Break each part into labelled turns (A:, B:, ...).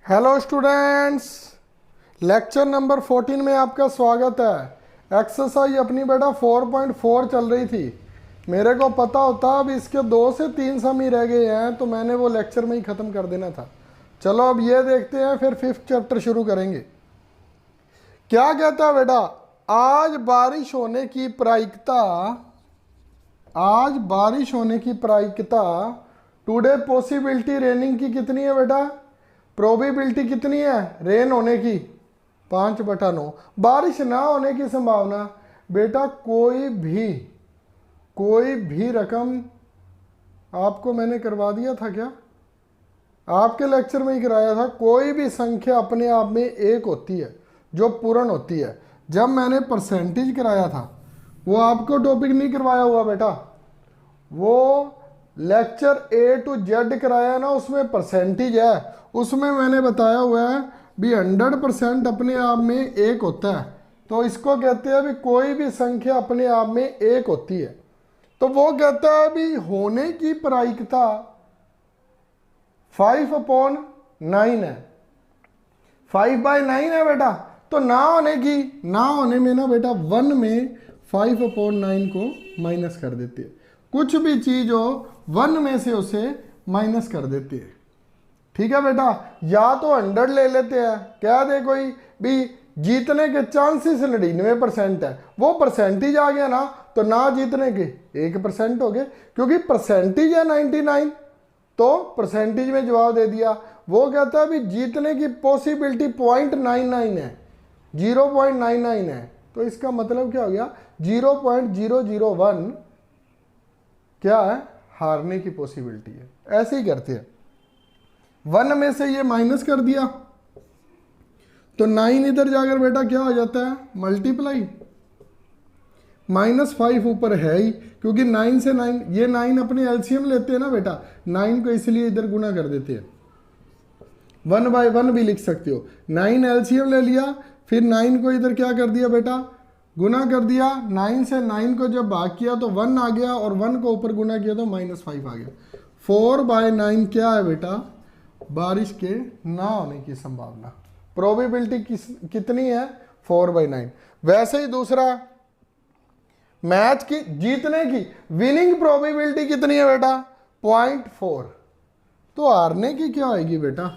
A: Hello students, lecture number 14 में आपका स्वागत है। एक्सरसाइज अपनी बेटा 4.4 चल रही थी। मेरे को पता होता अब इसके 2 से 3 सम ही रह गए हैं तो मैंने वो लेक्चर में ही ख़त्म कर देना था। चलो अब ये देखते हैं, फिर 5th चैप्टर शुरू करेंगे। क्या कहता है बेटा, आज बारिश होने की प्रायिकता, आज बारिश होने की प्रायिकता टुडे पॉसिबिलिटी रेनिंग की कितनी है बेटा? प्रोबेबिलिटी कितनी है रेन होने की? 5/9। बारिश ना होने की संभावना बेटा कोई भी रकम आपको मैंने करवा दिया था क्या? आपके लेक्चर में ही कराया था। कोई भी संख्या अपने आप में एक होती है जो पूर्ण होती है। जब मैंने परसेंटेज कराया था, वो आपको टॉपिक नहीं करवाया हुआ बेटा, वो लेक्चर A to Z कराया ना, उसमें परसेंटेज है। उसमें मैंने बताया हुआ है भी 100% अपने आप में एक होता है, तो इसको कहते हैं भी कोई भी संख्या अपने आप में एक होती है। तो वो कहता है भी होने की प्रायिकता 5/9 है। 5/9 है बेटा। तो ना होने में ना बेटा 1 में 5/9 को माइनस कर देती है। कुछ भी चीज हो 1 में से उसे माइनस कर देती है। ठीक है बेटा। या तो 100 ले लेते हैं, क्या दे कोई भी जीतने के चांसेस 99% है, वो परसेंटेज आ गया ना, तो ना जीतने के 1% हो गए, क्योंकि परसेंटेज है 99, तो परसेंटेज में जवाब दे दिया। वो कहता है भी जीतने की पॉसिबिलिटी 0.99 है, 0.99 है, तो इसका मतलब क्या हो गया? 0.001 क्या है? हारने की पॉसिबिलिटी है। ऐसे ही करते हैं। 1 में से ये माइनस कर दिया तो 9 इधर जाकर बेटा क्या हो जाता है? मल्टीप्लाई। -5 ऊपर है ही, क्योंकि 9 से 9, ये 9 अपने एलसीएम लेते हैं ना बेटा, 9 को इसलिए इधर गुना कर देते हैं। 1/1 भी लिख सकते हो। 9 एलसीएम ले लिया, फिर 9 को इधर क्या कर दिया बेटा? गुना कर दिया। 9 से 9 को जब भाग किया तो 1 आ गया, और 1 को ऊपर गुना किया तो -5 आ गया। 4/9 क्या है बेटा? बारिश के ना होने की संभावना। प्रोबेबिलिटी कितनी है? 4/9। वैसे ही दूसरा, मैच की जीतने की विनिंग प्रोबेबिलिटी कितनी है बेटा? 0.4। तो हारने की क्या आएगी बेटा?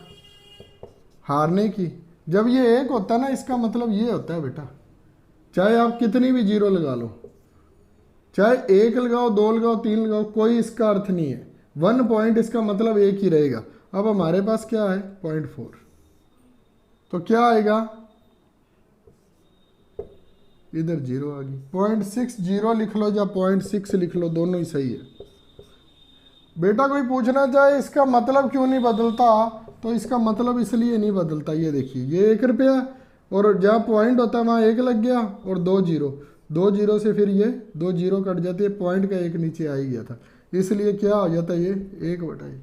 A: हारने की, जब ये एक होता है ना, इसका मतलब ये होता है बेटा, चाहे आप कितनी भी जीरो लगा लो, चाहे 1 लगाओ, 2 लगाओ, 3 लगाओ, कोई इसका अर्थ नहीं है। 1 पॉइंट इसका मतलब एक ही रहेगा। अब हमारे पास क्या है? 0.4, तो क्या आएगा? इधर 0 आ गई। 0.60 लिख लो या 0.6 लिख लो, दोनों ही सही है बेटा। कोई पूछना चाहे इसका मतलब क्यों नहीं बदलता, तो इसका मतलब इसलिए नहीं बदलता, ये देखिए, ये 1 रुपया और जहाँ पॉइंट होता है वहाँ 1 लग गया, और 2 जीरो, 2 जीरो से फिर ये 2 जीरो कट जाते हैं, पॉइंट का 1 नीचे आ ही गया था, इसलिए क्या हो जाता है? ये 1/1।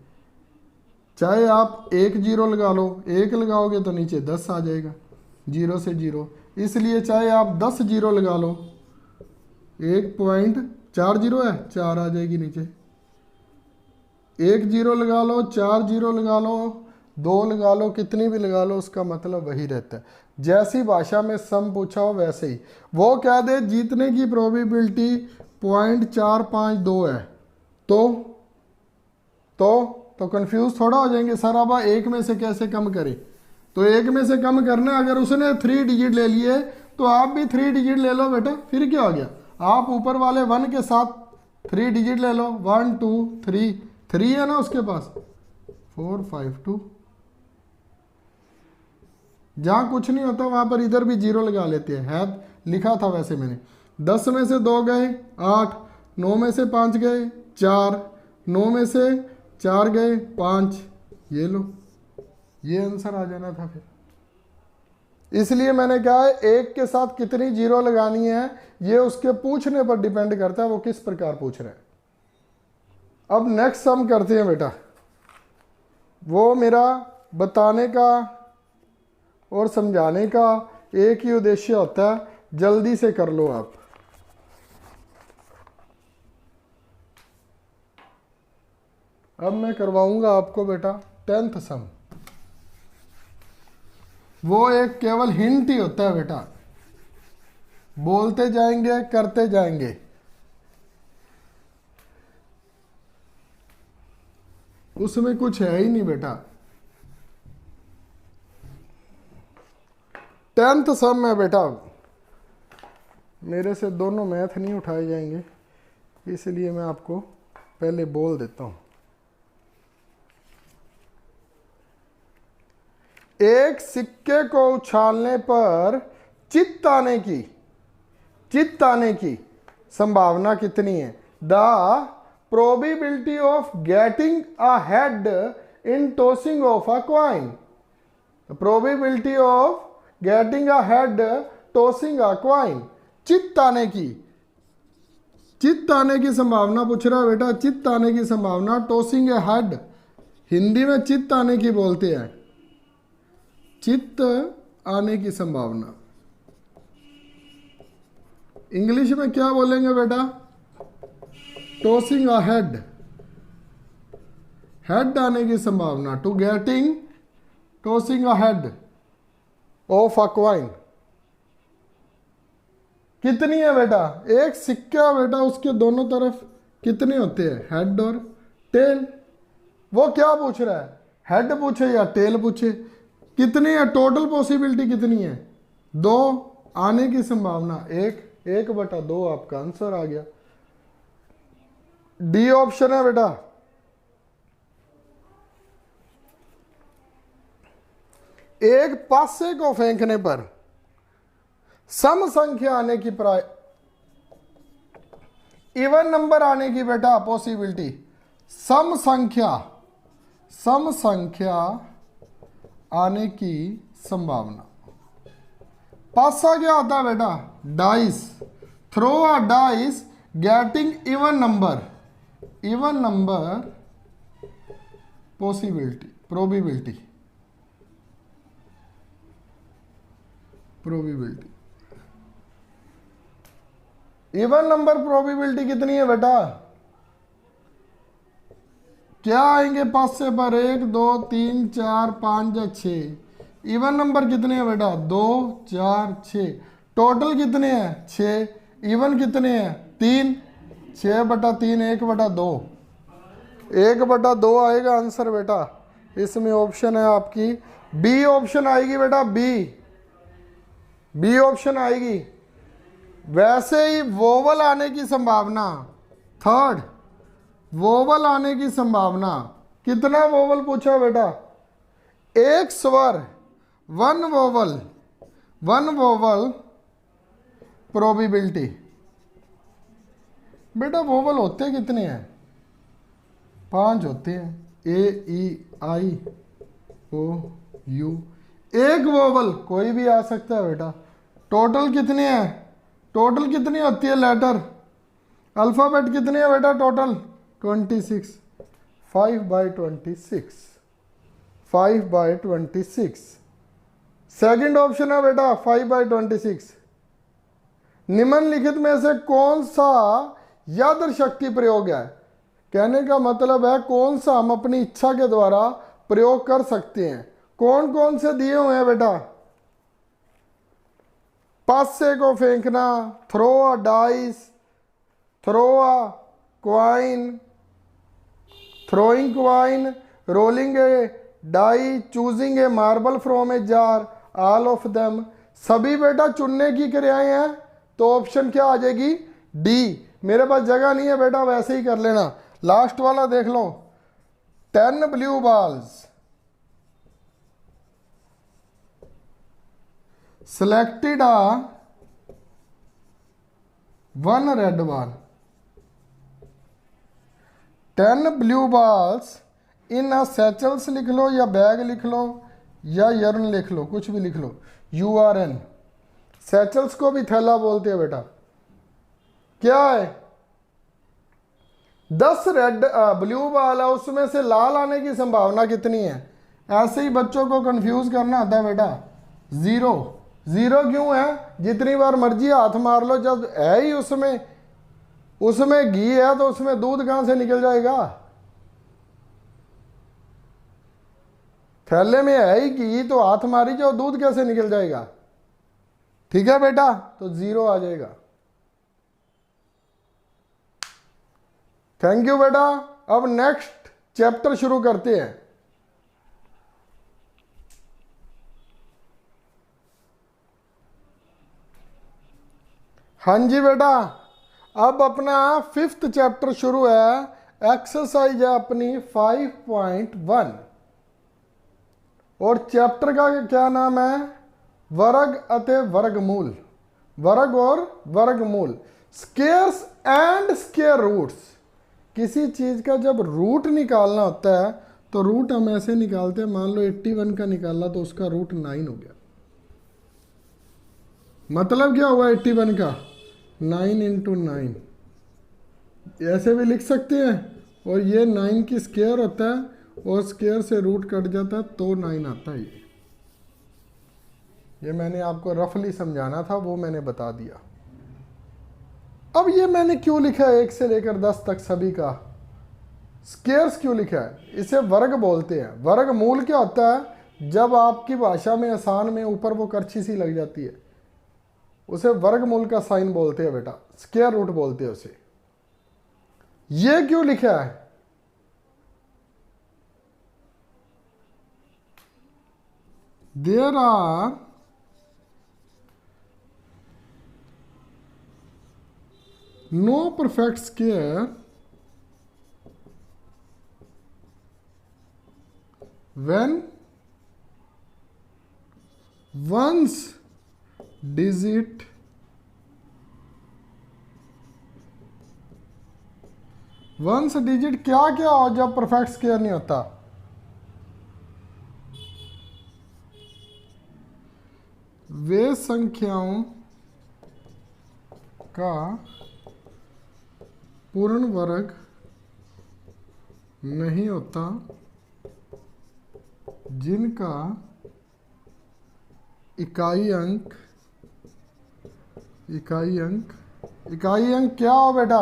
A: चाहे आप 1 जीरो लगा लो, 1 लगाओगे तो नीचे 10 आ जाएगा, 0 से 0, इसलिए चाहे आप 10 जीरो लगा लो, 1.4 जीरो है, 4 आ जाएगी नीचे। 1 जीरो लगा लो, 4 जीरो लगा लो, 2 लगा लो, कितनी भी लगा लो, उसका मतलब वही रहता है। जैसी भाषा में सम पूछा हो वैसे ही। वो कह दे जीतने की प्रोबेबिलिटी 0.452 है, तो कंफ्यूज थोड़ा हो जाएंगे, सर अब 1 में से कैसे कम करें? तो 1 में से कम करना, अगर उसने 3 डिजिट ले लिए तो आप भी 3 डिजिट ले लो बेटा, फिर क्या हो गया? आप ऊपर वाले 1 के साथ 3 डिजिट ले लो, 1 2 3, 3 है ना उसके पास, 4 5 2। जहाँ कुछ नहीं होता वहाँ पर इधर भी 0 लगा लेते हैं, है लिखा था वैसे मैंने। 10 में से 2 गए 8, 9 में से 5 गए 4, 9 में से 4 गए 5, ये लो, ये आंसर आ जाना था फिर। इसलिए मैंने कहा है 1 के साथ कितनी 0 लगानी है, ये उसके पूछने पर डिपेंड करता है, वो किस प्रकार पूछ रहे हैं। अब नेक्स्ट सम करते हैं बेटा। वो मेरा बताने का और समझाने का एक ही उद्देश्य होता है, जल्दी से कर लो आप। अब मैं करवाऊंगा आपको बेटा 10th सम। वो एक केवल हिंट ही होता है बेटा, बोलते जाएंगे करते जाएंगे। उसमें कुछ है ही नहीं बेटा। 10th सम है बेटा, मेरे से दोनों मैथ नहीं उठाए जाएंगे, इसलिए मैं आपको पहले बोल देता हूं। एक सिक्के को उछालने पर चित्त आने की संभावना कितनी है? The probability of getting a head in tossing of a coin. Probability of getting a head tossing a coin. चित्त आने की संभावना पूछ रहा है बेटा, चित्त आने की संभावना, टॉसिंग ए हेड, हिंदी में चित्त आने की बोलते हैं, चित्त आने की संभावना। इंग्लिश में क्या बोलेंगे बेटा? टॉसिंग अ हेड, हेड आने की संभावना, to getting tossing a head of a coin कितनी है बेटा? एक सिक्का बेटा, उसके दोनों तरफ कितने होते हैं? हेड और टेल। वो क्या पूछ रहा है, हेड पूछे या टेल पूछे? कितनी है टोटल पॉसिबिलिटी कितनी है? 2 आने की संभावना 1/2 आपका आंसर आ गया। डी ऑप्शन है बेटा। एक पासे को फेंकने पर सम संख्या आने की इवन नंबर आने की बेटा पॉसिबिलिटी, सम संख्या आने की संभावना। पासा क्या होता है बेटा? Dice. Throw a dice getting even number possibility, probability even number probability कितनी है बेटा? क्या आएंगे पासे पर? 1 2 3 4 5 या 6। इवन नंबर कितने हैं बेटा? 2 4 6। टोटल कितने हैं? 6। इवन कितने हैं? 3। 6/3 1/2, 1/2 आएगा आंसर बेटा। इसमें ऑप्शन है आपकी बी ऑप्शन आएगी बेटा, बी ऑप्शन आएगी। वैसे ही वोवल आने की संभावना, थर्ड वोवल आने की संभावना कितना? वोवल पूछा बेटा? एक स्वर, वन वोवल प्रोबेबिलिटी। बेटा वोवल होते कितने हैं? 5 होते हैं, ए ई आई ओ यू। एक वोवल कोई भी आ सकता है बेटा। टोटल कितने हैं? टोटल कितनी होती है लेटर? अल्फ़ाबेट कितने हैं बेटा टोटल? 26। 5/26, 5/26। सेकंड ऑप्शन है बेटा 5/26। निम्नलिखित में से कौन सा यादृच्छिक शक्ति प्रयोग है? कहने का मतलब है कौन सा हम अपनी इच्छा के द्वारा प्रयोग कर सकते हैं। कौन कौन से दिए हुए हैं बेटा? पासे को फेंकना, throw a dice, throw a coin, throwing coin, rolling a die, choosing a marble from a jar, all of them. सभी बेटा चुनने की क्रियाएं हैं, तो ऑप्शन क्या आ जाएगी? डी। मेरे पास जगह नहीं है बेटा, वैसे ही कर लेना। लास्ट वाला देख लो, 10 blue balls selected a 1 red ball, 10 blue balls in a satchels लिख लो या बैग लिख लो या यर्न लिख लो, कुछ भी लिख लो, URN। सैचल्स को भी थैला बोलते हैं बेटा। क्या है? 10 रेड ब्लू बॉल है, उसमें से लाल आने की संभावना कितनी है? ऐसे ही बच्चों को कंफ्यूज करना आता है बेटा। 0 क्यों है? जितनी बार मर्जी हाथ मार लो, जब है ही उसमें घी है तो उसमें दूध कहां से निकल जाएगा? थैले में है ही घी, तो हाथ मारी जाओ, दूध कैसे निकल जाएगा? ठीक है बेटा, तो 0 आ जाएगा। थैंक यू बेटा। अब नेक्स्ट चैप्टर शुरू करते हैं। हाँ जी बेटा, अब अपना 5th चैप्टर शुरू है। एक्सरसाइज है अपनी 5.1 और चैप्टर का क्या नाम है? वर्ग अते वर्गमूल। वर्ग और वर्गमूल, स्केयर्स एंड स्केयर रूट्स। किसी चीज का जब रूट निकालना होता है तो रूट हम ऐसे निकालते हैं, मान लो 81 का निकाला तो उसका रूट 9 हो गया। मतलब क्या हुआ 81 का? 9 × 9, ऐसे भी लिख सकते हैं। और ये 9 की स्केयर होता है और स्केयर से रूट कट जाता है तो 9 आता है। ये मैंने आपको रफली समझाना था, वो मैंने बता दिया। अब ये मैंने क्यों लिखा है 1 से लेकर 10 तक सभी का स्केयर्स क्यों लिखा है? इसे वर्ग बोलते हैं। वर्गमूल क्या होता है? जब आपकी भाषा में आसान में ऊपर वो करछी सी लग जाती है, उसे वर्गमूल का साइन बोलते हैं बेटा, स्क्वायर रूट बोलते हैं उसे। ये क्यों लिखा है? There are no perfect square when one's digit क्या क्या हो जब परफेक्ट स्क्वायर नहीं होता? वे संख्याओं का पूर्ण वर्ग नहीं होता जिनका इकाई अंक क्या हो बेटा?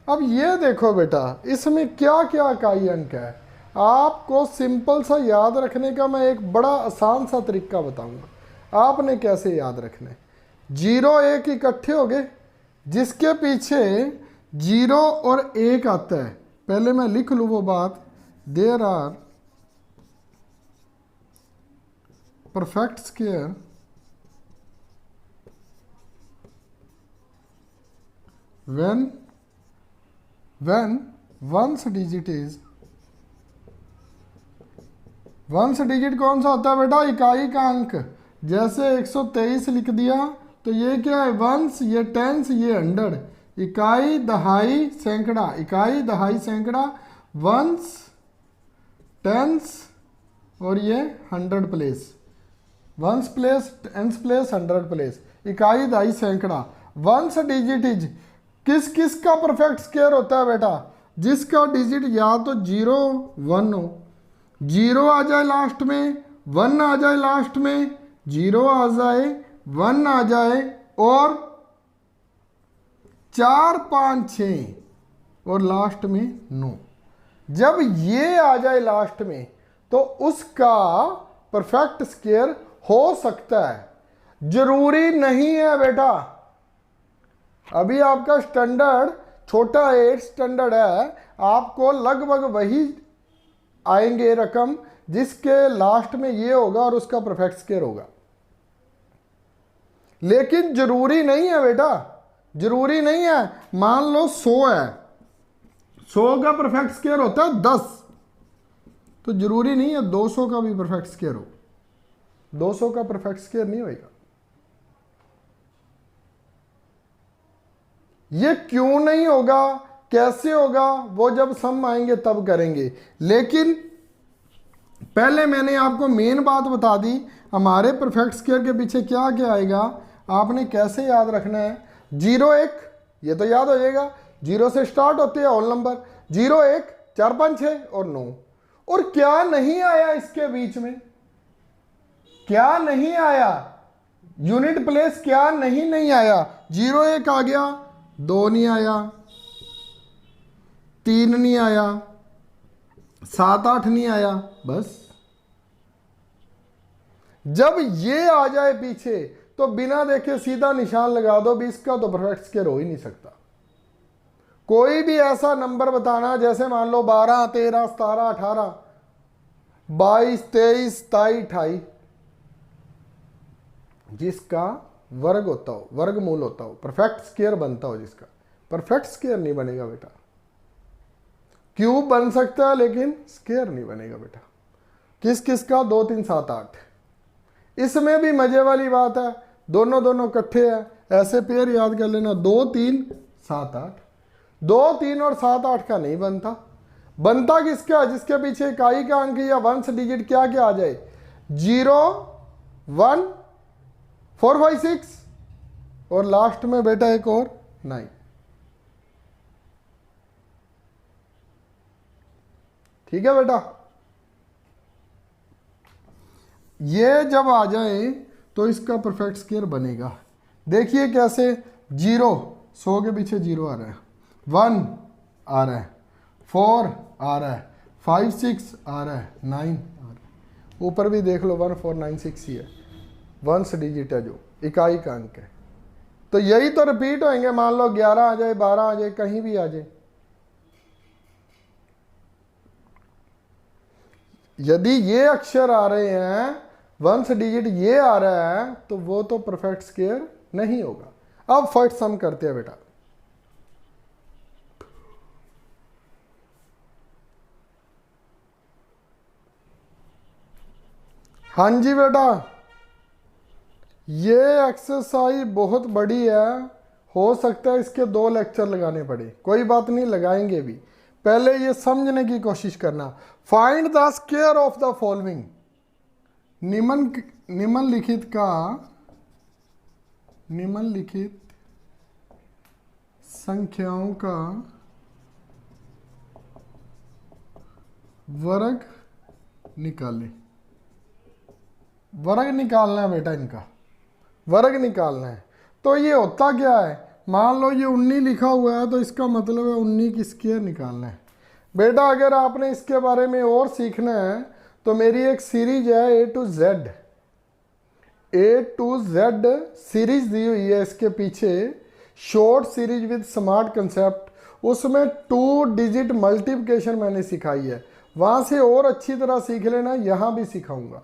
A: अब ये देखो बेटा, इसमें क्या क्या इकाई अंक है, आपको सिंपल सा याद रखने का मैं एक बड़ा आसान सा तरीका बताऊंगा। आपने कैसे याद रखना है? 0 1 इकट्ठे हो गए, जिसके पीछे 0 और 1 आता है, पहले मैं लिख लूँ वो बात। There are perfect square when one's digit कौन सा होता है बेटा? इकाई का अंक। जैसे 123 लिख दिया तो ये क्या है? वंस, ये टेंस, ये 100। इकाई दहाई सैकड़ा, इकाई दहाई सैकड़ा, वंस, टेंस और ये 100 place, ones place, tens place, 100 place, इकाई दहाई सैकड़ा। वंस डिजिट इज किस किस का परफेक्ट स्क्वायर होता है बेटा? जिसका डिजिट या तो 0 1 हो, 0 आ जाए लास्ट में, 1 आ जाए लास्ट में, 0 आ जाए, 1 आ जाए और 4 5 6 और लास्ट में 9। जब ये आ जाए लास्ट में तो उसका परफेक्ट स्क्वायर हो सकता है। जरूरी नहीं है बेटा। अभी आपका स्टैंडर्ड छोटा 8 स्टैंडर्ड है, आपको लगभग वही आएंगे रकम जिसके लास्ट में ये होगा और उसका परफेक्ट स्क्वायर होगा। लेकिन जरूरी नहीं है बेटा, जरूरी नहीं है। मान लो 100 है, 100 का परफेक्ट स्क्वायर होता है 10, तो जरूरी नहीं है 200 का भी परफेक्ट स्क्वायर हो। 200 का परफेक्ट स्क्वायर नहीं होगा। ये क्यों नहीं होगा, कैसे होगा, वो जब सम आएंगे तब करेंगे। लेकिन पहले मैंने आपको मेन बात बता दी, हमारे परफेक्ट स्क्वायर के पीछे क्या क्या आएगा, आपने कैसे याद रखना है। 0 1 ये तो याद हो जाएगा, 0 से स्टार्ट होते हैं होल नंबर, 0 1 4 5 6 और 9। और क्या नहीं आया इसके बीच में? क्या नहीं आया? यूनिट प्लेस क्या नहीं आया? 0 1 आ गया, 2 नहीं आया, 3 नहीं आया, 7 8 नहीं आया, बस जब ये आ जाए पीछे तो बिना देखे सीधा निशान लगा दो 20 का, तो परफेक्ट स्क्वायर हो ही नहीं सकता। कोई भी ऐसा नंबर बताना, जैसे मान लो 12, 13, 17, 18, 22, 23, 27, 28, जिसका वर्ग होता हो, वर्गमूल होता हो, परफेक्ट स्क्वायर बनता हो, जिसका परफेक्ट स्क्वायर नहीं बनेगा बेटा। क्यूब बन सकता है लेकिन स्क्वायर नहीं बनेगा बेटा। किस किस का? 2, 3, 7, 8। इसमें भी मजे वाली बात है, दोनों दोनों इकट्ठे हैं, ऐसे पेयर याद कर लेना, 2, 3, 7, 8। 2, 3 और 7, 8 का नहीं बनता। बनता किसका? जिसके पीछे इकाई का अंक या वंश डिजिट क्या क्या आ जाए, 0, 1, 4, 5, 6 और लास्ट में बेटा एक और 9। ठीक है बेटा, ये जब आ जाए तो इसका परफेक्ट स्क्वायर बनेगा। देखिए कैसे, 0, 100 के पीछे 0 आ रहा है, 1 आ रहा है, 4 आ रहा है, 5, 6 आ रहा है, 9 आ रहा है। ऊपर भी देख लो 1, 4, 9, 6 ही है, वंश डिजिट है जो इकाई का अंक है। तो यही तो रिपीट होंगे। मान लो 11 आ जाए, 12 आ जाए, कहीं भी आ जाए। यदि ये अक्षर आ रहे हैं, वंश डिजिट ये आ रहा है, तो वो तो परफेक्ट स्क्वायर नहीं होगा। अब फर्स्ट सम करते हैं बेटा। हाँ जी बेटा, ये एक्सरसाइज बहुत बड़ी है, हो सकता है इसके 2 लेक्चर लगाने पड़े, कोई बात नहीं, लगाएंगे भी। पहले ये समझने की कोशिश करना। Find the square of the following, निम्नलिखित संख्याओं का वर्ग निकालें। वर्ग निकालना है बेटा, इनका वर्ग निकालना है। तो ये होता क्या है, मान लो ये 19 लिखा हुआ है, तो इसका मतलब है 19 की स्क्वायर निकालना है। बेटा अगर आपने इसके बारे में और सीखना है तो मेरी एक सीरीज है A to Z सीरीज दी हुई है, इसके पीछे short series with smart concept, उसमें 2 डिजिट मल्टीप्लिकेशन मैंने सिखाई है। वहाँ से और अच्छी तरह सीख लेना, यहाँ भी सिखाऊंगा।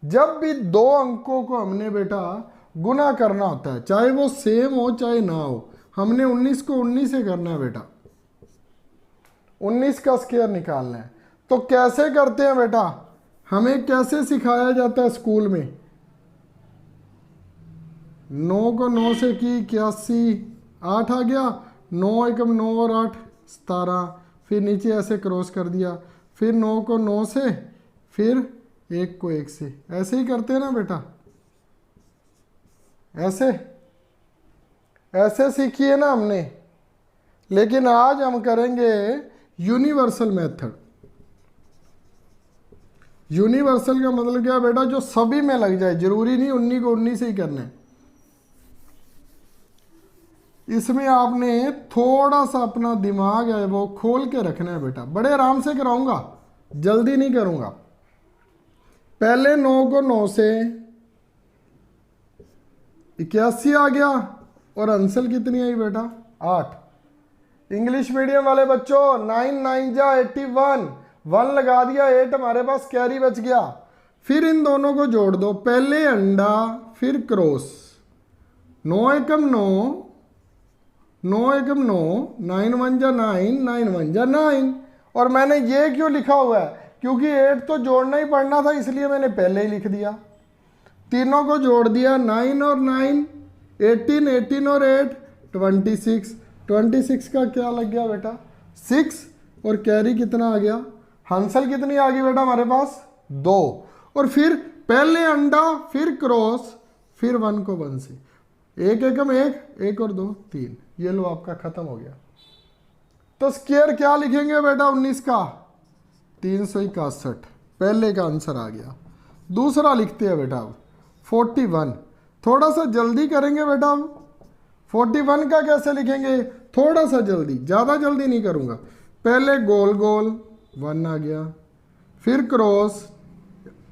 A: जब भी 2 अंकों को हमने बेटा गुना करना होता है, चाहे वो सेम हो चाहे ना हो, हमने 19 को 19 से करना है बेटा, 19 का स्क्वायर निकालना है। तो कैसे करते हैं बेटा, हमें कैसे सिखाया जाता है स्कूल में? 9 को 9 से की 81, 8 आ गया, 9 एकम 9 और 8 17, फिर नीचे ऐसे क्रॉस कर दिया, फिर 9 को 9 से, फिर 1 को 1 से, ऐसे ही करते हैं ना बेटा, ऐसे सीखी है ना हमने। लेकिन आज हम करेंगे यूनिवर्सल मेथड। यूनिवर्सल का मतलब क्या बेटा, जो सभी में लग जाए, जरूरी नहीं 19 को 19 से ही करना है। इसमें आपने थोड़ा सा अपना दिमाग है वो खोल के रखना है बेटा, बड़े आराम से कराऊंगा, जल्दी नहीं करूंगा। पहले 9 को 9 से 81 आ गया, और आंसर कितनी आई बेटा, 8। इंग्लिश मीडियम वाले बच्चों, 9 9 जा 81, 1 लगा दिया, 8 हमारे पास कैरी बच गया। फिर इन दोनों को जोड़ दो, पहले अंडा फिर क्रॉस, 9 एकम 9, 9 एकम 9, 9 1 जा 9, 9 1 जा 9। और मैंने ये क्यों लिखा हुआ है, क्योंकि 8 तो जोड़ना ही पड़ना था, इसलिए मैंने पहले ही लिख दिया। तीनों को जोड़ दिया, 9 और 9 18, 18 और 8 26, 26 का क्या लग गया बेटा 6, और कैरी कितना आ गया, हंसल कितनी आ गई बेटा हमारे पास 2। और फिर पहले अंडा फिर क्रॉस, फिर 1 को 1 से, 1 एकम 1, 1 और 2 3, ये लो आपका खत्म हो गया। तो स्क्वायर क्या लिखेंगे बेटा 19 का, 361, पहले का आंसर आ गया। दूसरा लिखते हैं बेटा अब 41, थोड़ा सा जल्दी करेंगे बेटा। अब 41 का कैसे लिखेंगे, थोड़ा सा जल्दी, ज़्यादा जल्दी नहीं करूँगा। पहले गोल गोल 1 आ गया, फिर क्रॉस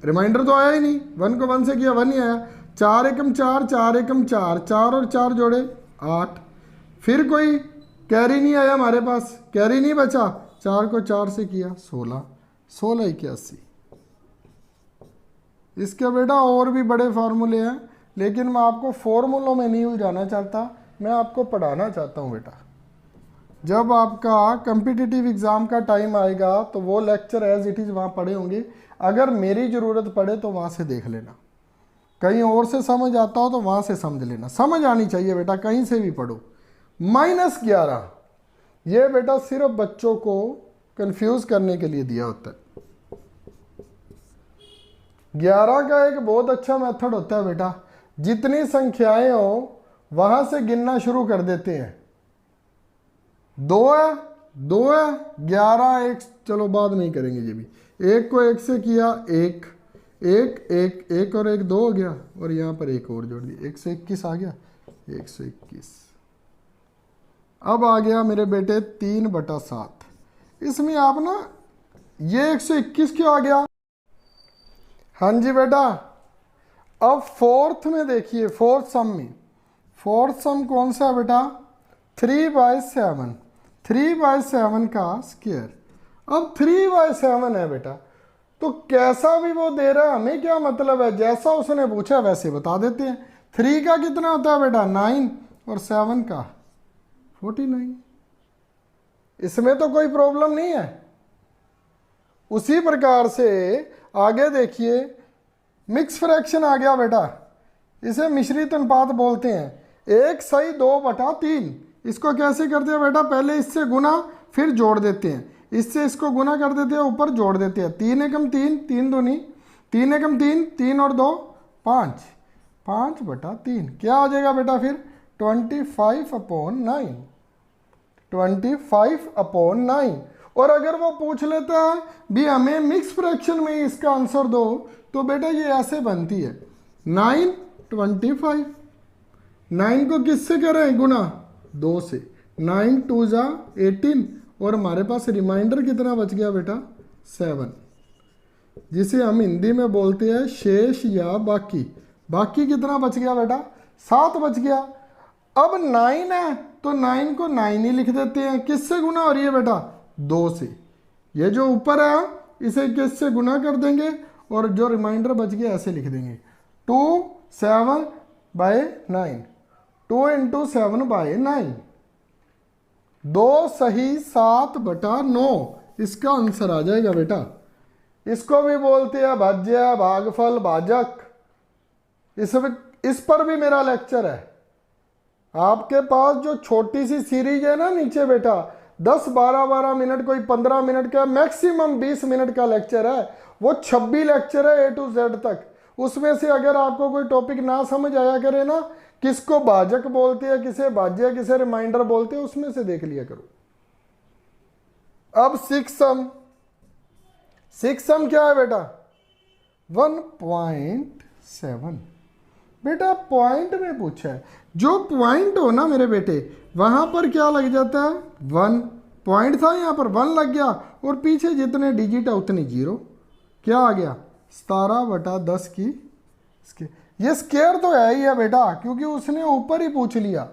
A: रिमाइंडर तो आया ही नहीं, 1 को 1 से किया 1 ही आया। 4 एकम 4, 4 एकम 4, 4 और 4 जोड़े 8। फिर कोई कैरी नहीं आया हमारे पास, कैरी नहीं बचा, 4 को 4 से किया 16, 16 81। इसके बेटा और भी बड़े फार्मूले हैं, लेकिन मैं आपको फॉर्मूलों में नहीं उलझाना चाहता, मैं आपको पढ़ाना चाहता हूँ बेटा। जब आपका कम्पिटिटिव एग्ज़ाम का टाइम आएगा तो वो लेक्चर एज इट इज़ वहाँ पढ़े होंगे। अगर मेरी ज़रूरत पड़े तो वहाँ से देख लेना, कहीं और से समझ आता हो तो वहाँ से समझ लेना। समझ आनी चाहिए बेटा, कहीं से भी पढ़ो। -11 ये बेटा सिर्फ बच्चों को कंफ्यूज करने के लिए दिया होता है। 11 का एक बहुत अच्छा मेथड होता है बेटा, जितनी संख्याएं हो वहां से गिनना शुरू कर देते हैं। 2 है 2 है, 11 1, चलो बाद में ही करेंगे ये भी। 1 को 1 से किया 1 1 1 1 और 1 2 हो गया, और यहाँ पर 1 और जोड़ दिया, 121 आ गया, 121। अब आ गया मेरे बेटे 3/7। इसमें आप ना ये 121 क्यों आ गया? हाँ जी बेटा, अब फोर्थ में देखिए, फोर्थ सम में, फोर्थ सम कौन सा है बेटा? 3/7, 3/7 का स्क्वायर। अब 3/7 है बेटा, तो कैसा भी वो दे रहा है हमें क्या मतलब है, जैसा उसने पूछा वैसे बता देते हैं। 3 का कितना होता है बेटा? 9, और 7 का 49। इसमें तो कोई प्रॉब्लम नहीं है। उसी प्रकार से आगे देखिए, मिक्स फ्रैक्शन आ गया बेटा, इसे मिश्रित अनुपात बोलते हैं। 1/2/3। इसको कैसे करते हैं बेटा? पहले इससे गुना फिर जोड़ देते हैं, इससे इसको गुना कर देते हैं, ऊपर जोड़ देते हैं। 3 एकम 3, 3 दूनी 3 एकम 3, 3 और 2 5, 5/3 क्या आ जाएगा बेटा फिर? 25/9, 25/9। और अगर वो पूछ लेता है भी हमें मिक्स फ्रैक्शन में इसका आंसर दो, तो बेटा ये ऐसे बनती है 9 25। 9 को किससे करें गुना? 2 से। 9 2 जा 18, और हमारे पास रिमाइंडर कितना बच गया बेटा? 7, जिसे हम हिंदी में बोलते हैं शेष या बाकी। बाकी कितना बच गया बेटा? 7 बच गया। अब 9 है तो 9 को 9 ही लिख देते हैं। किससे गुना हो रही है बेटा? 2 से। ये जो ऊपर है इसे किससे गुना कर देंगे, और जो रिमाइंडर बच गया ऐसे लिख देंगे 2 7/9, 2 × 7/9, 2 सही 7/9 इसका आंसर आ जाएगा बेटा। इसको भी बोलते हैं भाज्य, भागफल, भाजक। इस पर भी मेरा लेक्चर है। आपके पास जो छोटी सी सीरीज है ना नीचे बेटा, 10 12 मिनट, कोई 15 मिनट का, मैक्सिमम 20 मिनट का लेक्चर है, वो 26 लेक्चर है A to Z तक। उसमें से अगर आपको कोई टॉपिक ना समझ आया करे ना, किसको भाजक बोलते हैं, किसे भाज्य, किसे रिमाइंडर बोलते हैं, उसमें से देख लिया करो। अब 6 सम, 6 सम क्या है बेटा? 1.7। बेटा पॉइंट में पूछा है, जो पॉइंट हो ना मेरे बेटे, वहां पर क्या लग जाता है? 1। पॉइंट था यहाँ पर 1 लग गया, और पीछे जितने डिजिट है उतने 0। क्या आ गया? 17/10 की ये स्क्वायर तो है ही है बेटा, क्योंकि उसने ऊपर ही पूछ लिया।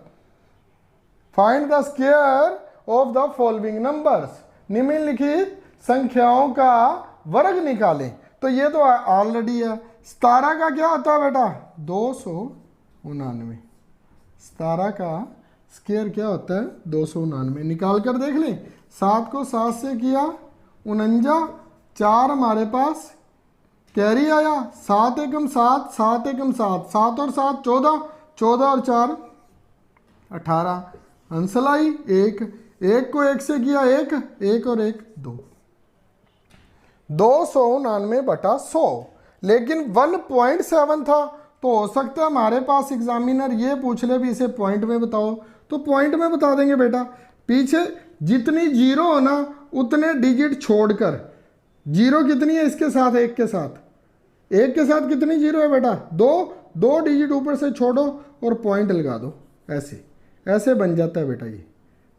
A: Find the square of the following numbers, निम्नलिखित संख्याओं का वर्ग निकालें। तो ये तो ऑलरेडी है। 17 का क्या होता है बेटा? 299। 17 का स्क्वायर क्या होता है? 299। निकाल कर देख लें। 7 को 7 से किया 49, 4 हमारे पास कैरी आया, 7 एकम 7, 7 एकम 7, 7 और 7 14, 14 और 4 18। Answer I 1। 1 को 1 से किया 1, 1 और 1 2, 299/100। लेकिन 1.7 था, तो हो सकता है हमारे पास एग्जामिनर ये पूछ ले भी इसे पॉइंट में बताओ, तो पॉइंट में बता देंगे बेटा। पीछे जितनी 0 हो ना उतने डिजिट छोड़कर, 0 कितनी है इसके साथ? 1 के साथ, 1 के साथ कितनी 0 है बेटा? 2 डिजिट ऊपर से छोड़ो और पॉइंट लगा दो। ऐसे ऐसे बन जाता है बेटा ये।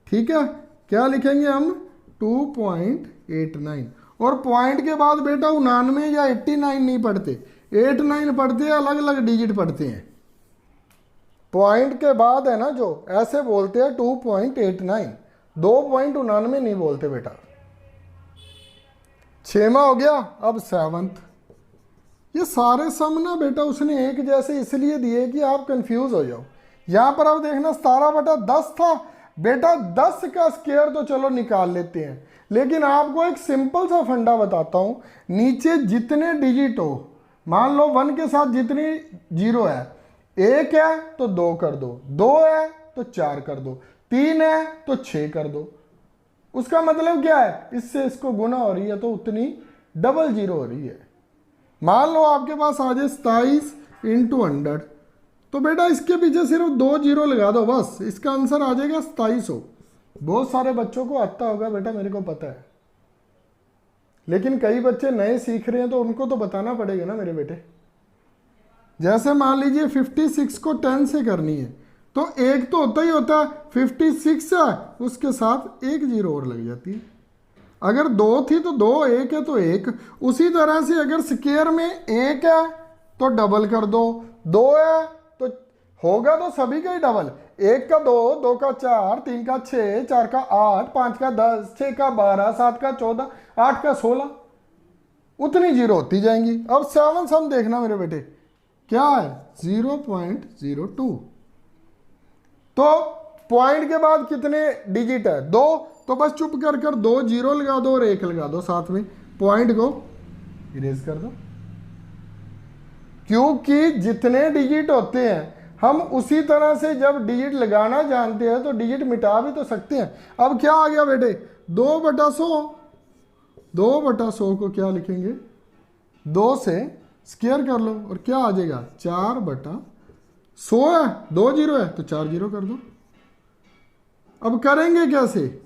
A: ठीक है, क्या लिखेंगे हम? 2.89। और पॉइंट के बाद बेटा 99 या 89 नहीं पढ़ते, 89 पढ़ते हैं, अलग अलग डिजिट पढ़ते हैं। पॉइंट के बाद है ना जो, ऐसे बोलते हैं 2.89, 2.99 नहीं बोलते बेटा। 6वां हो गया। अब 7th। ये सारे सम ना बेटा उसने एक जैसे इसलिए दिए कि आप कंफ्यूज हो जाओ। यहां पर आप देखना 17/10 था बेटा, 10 का स्क्वायर तो चलो निकाल लेते हैं, लेकिन आपको एक सिंपल सा फंडा बताता हूं। नीचे जितने डिजिट हो, मान लो 1 के साथ जितनी 0 है, 1 है तो 2 कर दो, 2 है तो 4 कर दो, 3 है तो 6 कर दो। उसका मतलब क्या है, इससे इसको गुना हो रही है तो उतनी डबल 0 हो रही है। मान लो आपके पास आ जाए 27 × 100, तो बेटा इसके पीछे सिर्फ 2 0 लगा दो, बस इसका आंसर आ जाएगा 2700। बहुत सारे बच्चों को आता होगा बेटा, मेरे को पता है, लेकिन कई बच्चे नए सीख रहे हैं तो उनको तो बताना पड़ेगा ना मेरे बेटे। जैसे मान लीजिए 56 को 10 से करनी है, तो एक तो होता ही होता है, 56 है उसके साथ एक 0 और लग जाती है। अगर 2 थी तो 2, 1 है तो 1। उसी तरह से अगर स्क्वायर में 1 है तो डबल कर दो, 2 है तो होगा तो सभी का ही डबल, 1 का 2, 2 का 4, 3 का 6, 4 का 8, 5 का 10, 6 का 12, 7 का 14, 8 का 16, उतनी 0 होती जाएंगी। अब 7 सम देखना मेरे बेटे, क्या है 0.02। तो पॉइंट के बाद कितने डिजिट है, 2, तो बस चुप कर 2 0 लगा दो और 1 लगा दो साथ में, पॉइंट को इरेज कर दो। क्योंकि जितने डिजिट होते हैं हम उसी तरह से जब डिजिट लगाना जानते हैं तो डिजिट मिटा भी तो सकते हैं। अब क्या आ गया बेटे, 2/100, 2/100 को क्या लिखेंगे, 2 से स्क्वायर कर लो और क्या आ जाएगा 4/100 है, 2 0 है तो 4 0 कर दो। अब करेंगे कैसे,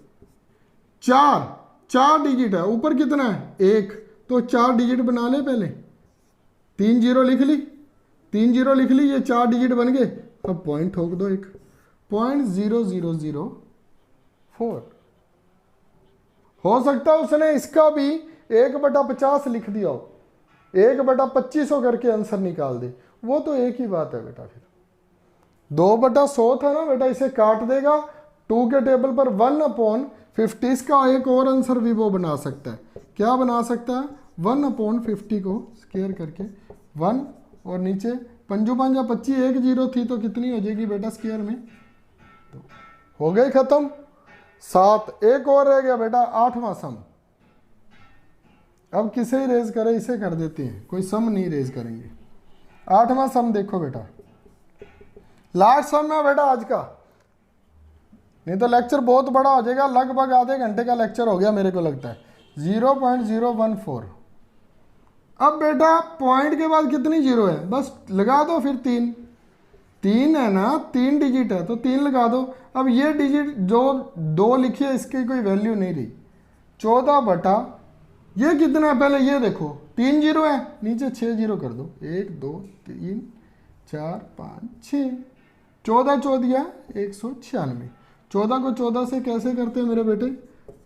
A: 4 डिजिट है, ऊपर कितना है 1, तो 4 डिजिट बना ले पहले, 3 0 लिख ली, 3 0 लिख ली, ये 4 डिजिट बन गए। अब पॉइंट ठोक दो, एक 0.0004। हो सकता है उसने इसका भी 1/50 लिख दिया हो, 1/2500 करके आंसर निकाल दे, वो तो एक ही बात है बेटा। फिर 2/100 था ना बेटा, इसे काट देगा 2 के टेबल पर 1/50। इसका एक और आंसर भी वो बना सकता है, क्या बना सकता है, 1/50 को स्क्वायर करके 1 और नीचे 5 5 25, 1 0 थी तो कितनी हो जाएगी बेटा स्क्वायर में, तो हो गई खत्म। 7, एक और रह गया बेटा 8वां सम। अब किसे रेज करें, इसे कर देते हैं, कोई सम नहीं रेज करेंगे। 8वां सम देखो बेटा, लास्ट सम है बेटा आज का, नहीं तो लेक्चर बहुत बड़ा हो जाएगा, लगभग आधे घंटे का लेक्चर हो गया मेरे को लगता है। 0.014। अब बेटा पॉइंट के बाद कितनी 0 है, बस लगा दो फिर 3 है ना, 3 डिजिट है तो 3 लगा दो। अब ये डिजिट जो 2 लिखी है इसकी कोई वैल्यू नहीं रही, 14 ये कितना है पहले ये देखो, 3 0 है, नीचे 6 0 कर दो, 1 2 3 4 5 6, 14 14 196। 14 को 14 से कैसे करते हैं मेरे बेटे,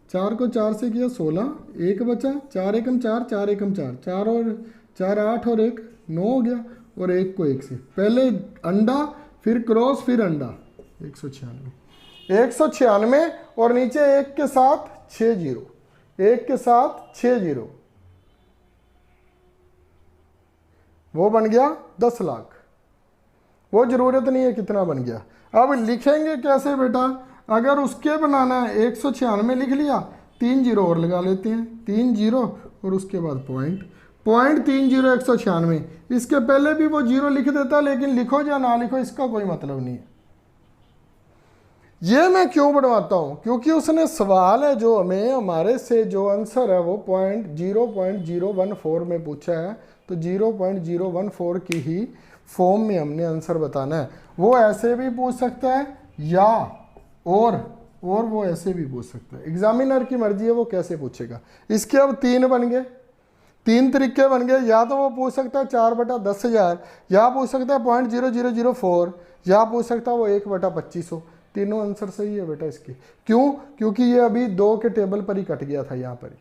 A: 4 को 4 से किया 16, 1 बचा, 4 एकम 4, 4 एकम 4, 4 और 4 8 और 1 9 हो गया, और 1 को 1 से पहले अंडा फिर क्रॉस फिर अंडा, 196 और नीचे 1 के साथ 6 0, 1 के साथ 6 0, वो बन गया 10 लाख। वो जरूरत नहीं है कितना बन गया। अब लिखेंगे कैसे बेटा, अगर उसके बनाना है 196 लिख लिया, 3 0 और लगा लेते हैं, 3 0 और उसके बाद पॉइंट 3 0 196। इसके पहले भी वो 0 लिख देता, लेकिन लिखो या ना लिखो इसका कोई मतलब नहीं है। ये मैं क्यों बनवाता हूं, क्योंकि उसने सवाल है जो हमें हमारे से जो आंसर है वो 0.014 में पूछा है, तो 0.014 की ही फॉर्म में हमने आंसर बताना है। वो ऐसे भी पूछ सकता है या और वो ऐसे भी पूछ सकता है, एग्जामिनर की मर्जी है वो कैसे पूछेगा। इसके अब 3 बन गए, 3 तरीके बन गए, या तो वो पूछ सकता है 4/10,000, या पूछ सकता है 0.0004, या पूछ सकता है वो 1/2500। तीनों आंसर सही है बेटा इसके। क्यों, क्योंकि ये अभी 2 के टेबल पर ही कट गया था यहाँ पर ही।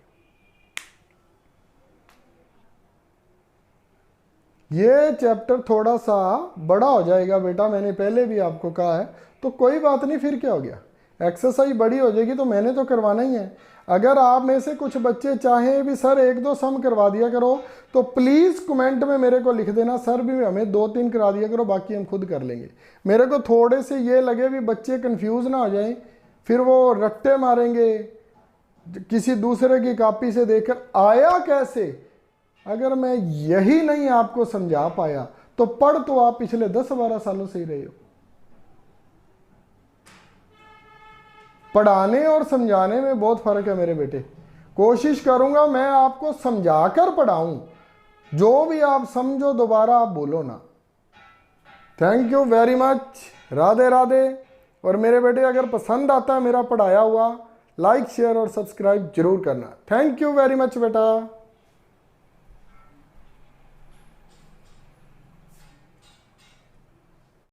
A: ये चैप्टर थोड़ा सा बड़ा हो जाएगा बेटा, मैंने पहले भी आपको कहा है, तो कोई बात नहीं, फिर क्या हो गया, एक्सरसाइज बड़ी हो जाएगी तो मैंने तो करवाना ही है। अगर आप में से कुछ बच्चे चाहें भी सर 1-2 सम करवा दिया करो, तो प्लीज़ कमेंट में मेरे को लिख देना सर भी हमें 2-3 करा दिया करो, बाकी हम खुद कर लेंगे। मेरे को थोड़े से ये लगे भी बच्चे कंफ्यूज ना हो जाएं, फिर वो रट्टे मारेंगे किसी दूसरे की कॉपी से देखकर आया कैसे। अगर मैं यही नहीं आपको समझा पाया तो पढ़ तो आप पिछले 10-12 सालों से ही रहे हो। पढ़ाने और समझाने में बहुत फर्क है मेरे बेटे। कोशिश करूंगा मैं आपको समझाकर पढ़ाऊं, जो भी आप समझो दोबारा आप बोलो ना। Thank you very much, Radhe Radhe. और मेरे बेटे अगर पसंद आता है मेरा पढ़ाया हुआ, लाइक शेयर और सब्सक्राइब जरूर करना। थैंक यू वेरी मच बेटा।